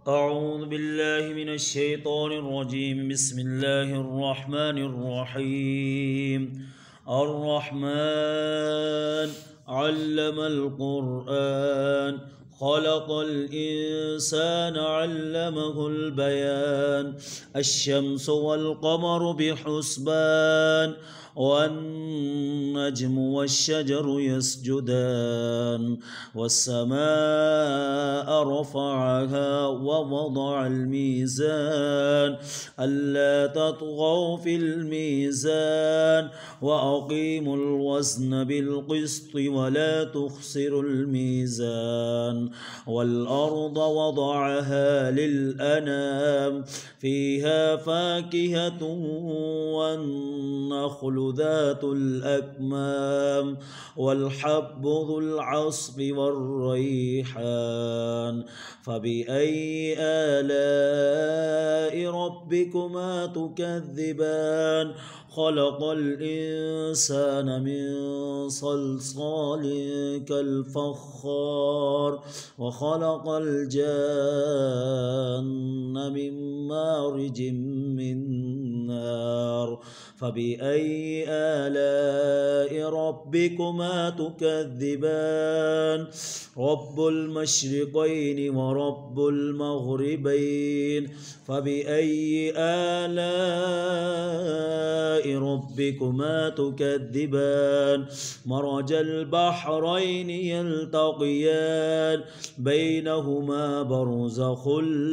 أعوذ بالله من الشيطان الرجيم. بسم الله الرحمن الرحيم. الرحمن علم القرآن خلق الإنسان علمه البيان. الشمس والقمر بحسبان والنجم والشجر يسجدان والسماء رفعها ووضع الميزان ألا تطغوا في الميزان وأقيموا الوزن بالقسط ولا تخسروا الميزان. والأرض وضعها للأنام فيها فاكهة والنخل ذات الأكمام والحب ذو العصف والريحان. فبأي آلاء ربكما تكذبان؟ خلق الإنسان من صلصال كالفخار وخلق الجان من مارج من نار. فبأي آلاء ربكما تكذبان؟ رب المشرقين ورب المغربين. فبأي آلاء ربكما تكذبان؟ مرج البحرين يلتقيان بينهما برزخ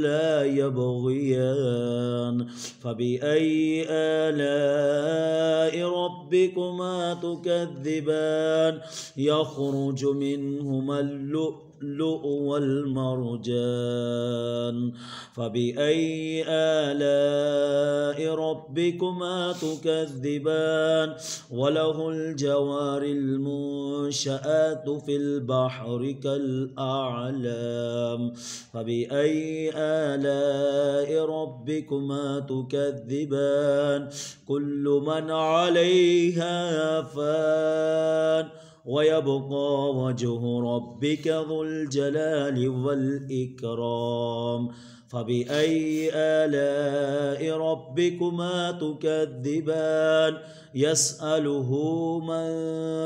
لا يبغيان. فبأي آلاء ربكما تكذبان؟ يخرج منهما اللؤلؤ والمرجان. فبأي آلاء ربكما تكذبان؟ وله الجوار المنشآت في البحر كالأعلام. فبأي آلاء ربكما تكذبان؟ كل من عليها فان ويبقى وجه ربك ذو الجلال والإكرام. فبأي آلاء ربكما تكذبان؟ يسأله من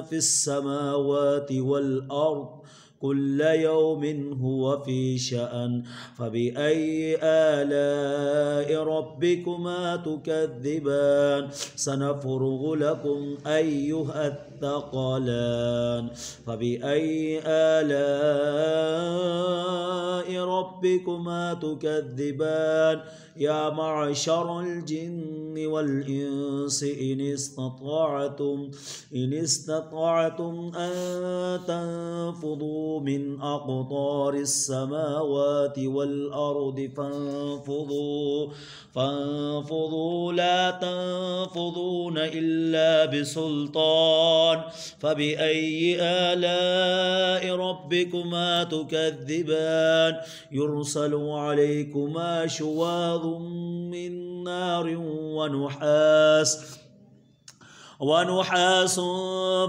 في السماوات والأرض كل يوم هو في شأن. فبأي آلاء ربكما تكذبان؟ سنفرغ لكم أيها الثقلان. فبأي آلاء ربكما تكذبان؟ يا معشر الجن والإنس إن استطعتم أن تنفذوا من أقطار السماوات والأرض فانفذوا لا تنفذون إلا بسلطان. فبأي آلاء ربكما تكذبان؟ يرسل عليكما شواظ من نار ونحاس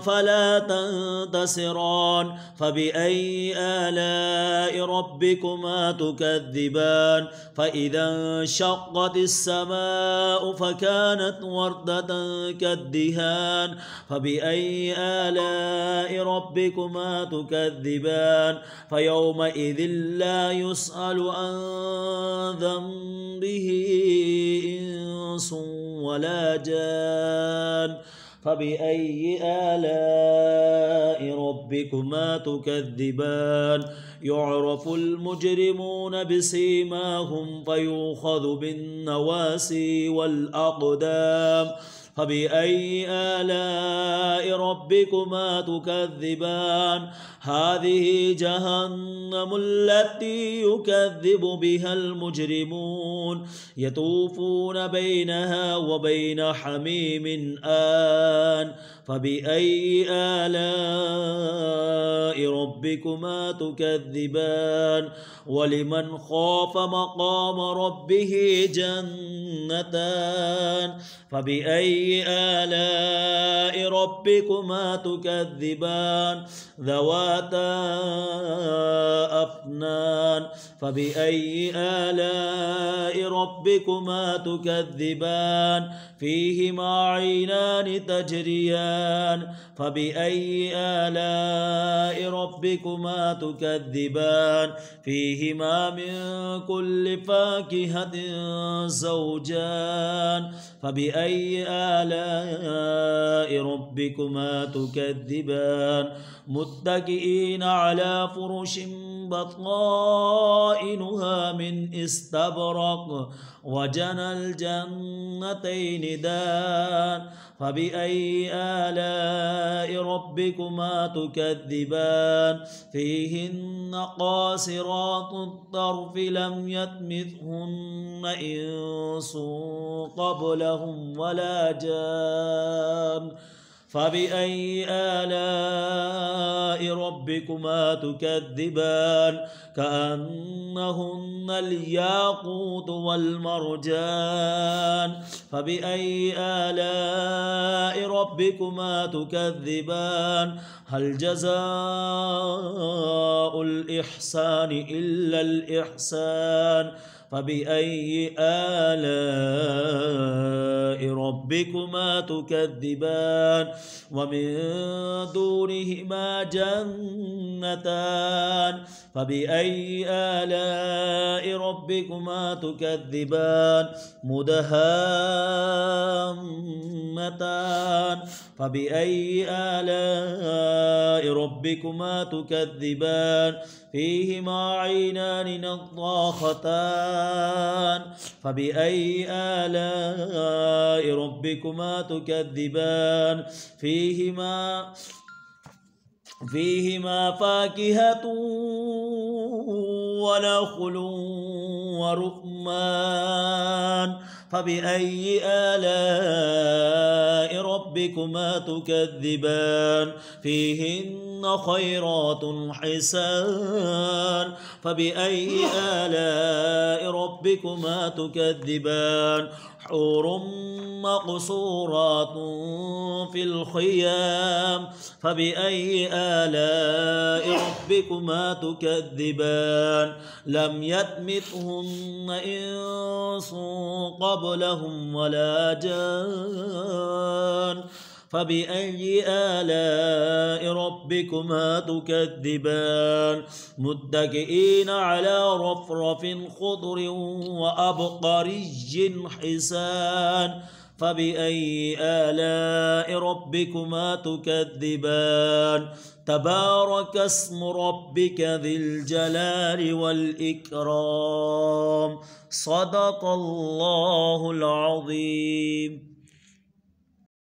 فلا تنتصران. فبأي آلاء ربكما تكذبان؟ فإذا انشقت السماء فكانت وردة كالدهان. فبأي آلاء ربكما تكذبان؟ فيومئذ لا يسأل عن ذنبه إنس ولا جان. فبأي آلاء ربكما تكذبان؟ يعرف المجرمون بسيماهم فيؤخذ بالنواسي والأقدام. فبأي آلاء ربكما تكذبان؟ هذه جهنم التي يكذب بها المجرمون يطوفون بينها وبين حميم آن. فبأي آلاء ربكما تكذبان؟ ولمن خاف مقام ربه جنتان. فبأي فبأي آلاء ربكما تكذبان ذواتا أفنان فبأي آلاء ربكما تكذبان فيهما عينان تجريان فبأي آلاء ربكما تكذبان فيهما من كل فاكهة زوجان فبأي آلاء ربكما تكذبان متكئين على فرش بطائنها من استبرق وجنى الجنتين دان فبأي آلاء ربكما تكذبان فيهن قاصرات الطرف لم يطمثهن إنس قبلهم ولا جان فبأي آلاء ربكما تكذبان كأنهن الياقوت والمرجان فبأي آلاء ربكما تكذبان هل جزاء الإحسان إلا الإحسان فبأي آلاء ربكما تكذبان ومن دونهما جنتان فبأي آلاء ربكما تكذبان مدهامتان فبأي آلاء ربكما تكذبان فيهما عينان نضاختان فبأي آلاء ربكما تكذبان فيهما فاكهة ونخل ورمان فبأي آلاء ربكما تكذبان فيهن خيرات حسان فبأي آلاء ربكما تكذبان حور مقصورات في الخيام فبأي آلاء ربكما تكذبان لم يطمثهن إنس قبلهم ولا جان فبأي آلاء ربكما تكذبان متكئين على رفرف خضر وأبقري حسان فبأي آلاء ربكما تكذبان تبارك اسم ربك ذي الجلال والإكرام صدق الله العظيم.